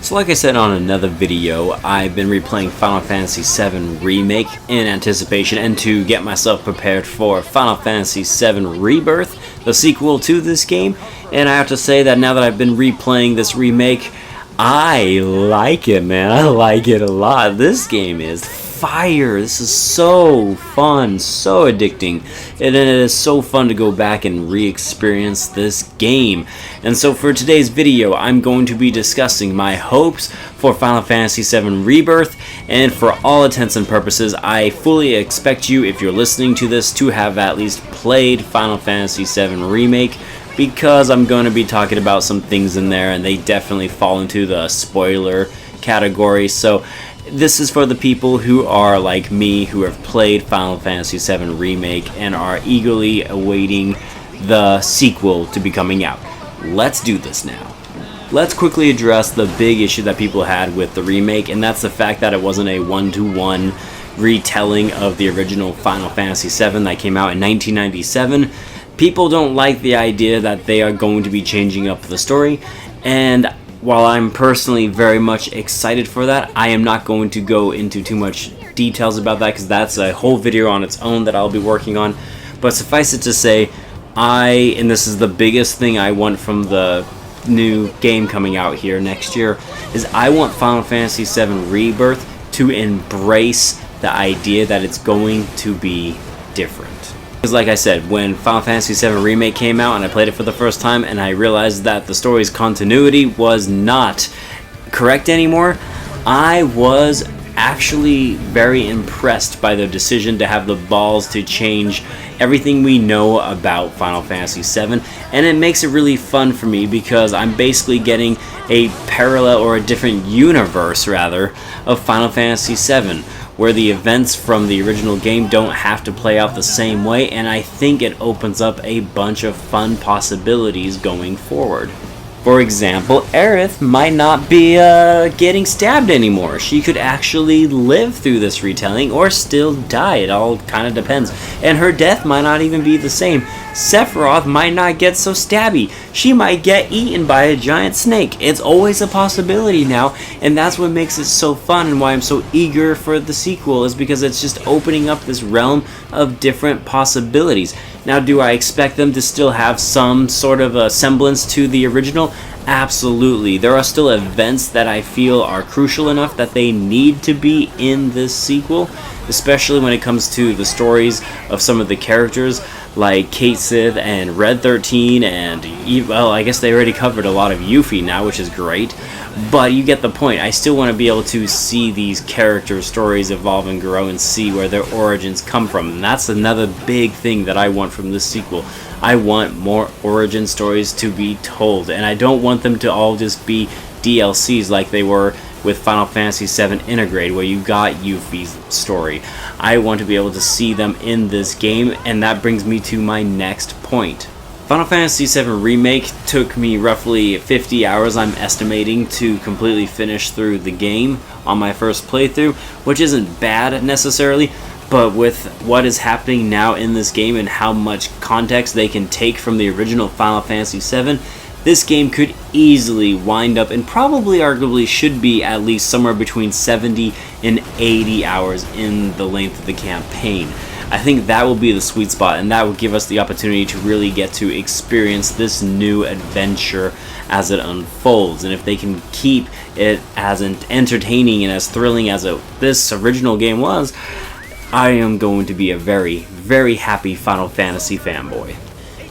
So like I said on another video, I've been replaying Final Fantasy VII Remake in anticipation and to get myself prepared for Final Fantasy VII Rebirth, the sequel to this game. And I have to say that now that I've been replaying this remake, I like it, man. I like it a lot. This game is fire. This is so fun, so addicting, and it is so fun to go back and re-experience this game. And so for today's video, I'm going to be discussing my hopes for Final Fantasy VII Rebirth, and for all intents and purposes, I fully expect you, if you're listening to this, to have at least played Final Fantasy VII Remake, because I'm going to be talking about some things in there, and they definitely fall into the spoiler category. So this is for the people who are like me, who have played Final Fantasy VII Remake and are eagerly awaiting the sequel to be coming out. Let's do this now. Let's quickly address the big issue that people had with the remake, and that's the fact that it wasn't a one-to-one retelling of the original Final Fantasy VII that came out in 1997. People don't like the idea that they are going to be changing up the story, and while I'm personally very much excited for that, I am not going to go into too much details about that because that's a whole video on its own that I'll be working on. But suffice it to say, and this is the biggest thing I want from the new game coming out here next year, is I want Final Fantasy VII Rebirth to embrace the idea that it's going to be different. Because like I said, when Final Fantasy VII Remake came out and I played it for the first time and I realized that the story's continuity was not correct anymore, I was actually very impressed by the decision to have the balls to change everything we know about Final Fantasy VII, and it makes it really fun for me because I'm basically getting a parallel, or a different universe rather, of Final Fantasy VII, where the events from the original game don't have to play out the same way, and I think it opens up a bunch of fun possibilities going forward. For example, Aerith might not be getting stabbed anymore. She could actually live through this retelling or still die. It all kind of depends. And her death might not even be the same. Sephiroth might not get so stabby. She might get eaten by a giant snake. It's always a possibility now, and that's what makes it so fun and why I'm so eager for the sequel, is because it's just opening up this realm of different possibilities. Now, do I expect them to still have some sort of a semblance to the original? Absolutely. There are still events that I feel are crucial enough that they need to be in this sequel, especially when it comes to the stories of some of the characters like Kate Sith and Red 13, and well, I guess they already covered a lot of Yuffie now, which is great, but you get the point. I still want to be able to see these character stories evolve and grow and see where their origins come from, and that's another big thing that I want from this sequel. I want more origin stories to be told, and I don't want them to all just be DLCs like they were with Final Fantasy VII Integrate, where you got Yuffie's story. I want to be able to see them in this game, and that brings me to my next point. Final Fantasy VII Remake took me roughly 50 hours, I'm estimating, to completely finish through the game on my first playthrough, which isn't bad necessarily, but with what is happening now in this game and how much context they can take from the original Final Fantasy VII, this game could easily wind up, and probably arguably should be, at least somewhere between 70 and 80 hours in the length of the campaign. I think that will be the sweet spot, and that will give us the opportunity to really get to experience this new adventure as it unfolds. And if they can keep it as entertaining and as thrilling as this original game was, I am going to be a very, very happy Final Fantasy fanboy.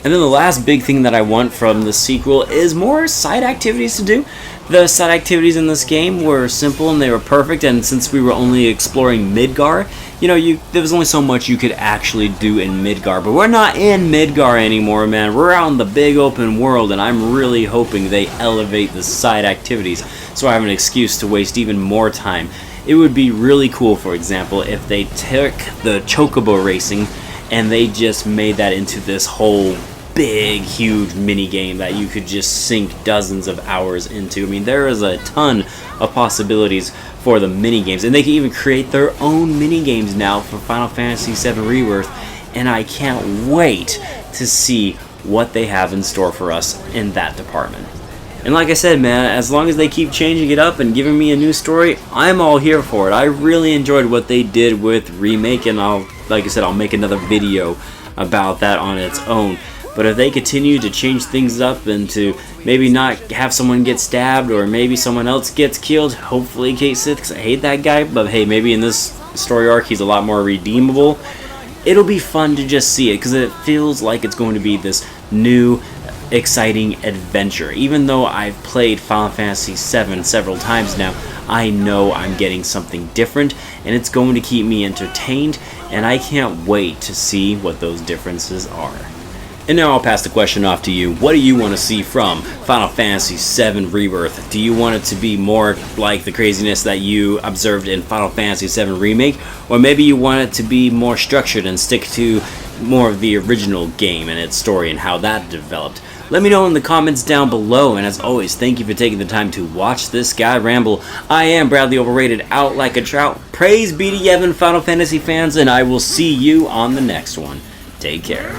And then the last big thing that I want from the sequel is more side activities to do. The side activities in this game were simple and they were perfect, and since we were only exploring Midgar, there was only so much you could actually do in Midgar. But we're not in Midgar anymore, man. We're out in the big open world, and I'm really hoping they elevate the side activities so I have an excuse to waste even more time. It would be really cool, for example, if they took the Chocobo racing and they just made that into this whole big, huge mini game that you could just sink dozens of hours into. I mean, there is a ton of possibilities for the mini games, and they can even create their own mini games now for Final Fantasy VII Rebirth, and I can't wait to see what they have in store for us in that department. And like I said, man, as long as they keep changing it up and giving me a new story, I'm all here for it. I really enjoyed what they did with Remake, and like I said, I'll make another video about that on its own. But if they continue to change things up and to maybe not have someone get stabbed or maybe someone else gets killed, hopefully Cait Sith, because I hate that guy, but hey, maybe in this story arc he's a lot more redeemable. It'll be fun to just see it because it feels like it's going to be this new, exciting adventure. Even though I've played Final Fantasy VII several times now, I know I'm getting something different and it's going to keep me entertained, and I can't wait to see what those differences are. And now I'll pass the question off to you. What do you want to see from Final Fantasy VII Rebirth? Do you want it to be more like the craziness that you observed in Final Fantasy VII Remake? Or maybe you want it to be more structured and stick to more of the original game and its story and how that developed? Let me know in the comments down below, and as always, thank you for taking the time to watch this guy ramble. I am Bradley Overrated, out like a trout. Praise be to Yevon, Final Fantasy fans, and I will see you on the next one. Take care.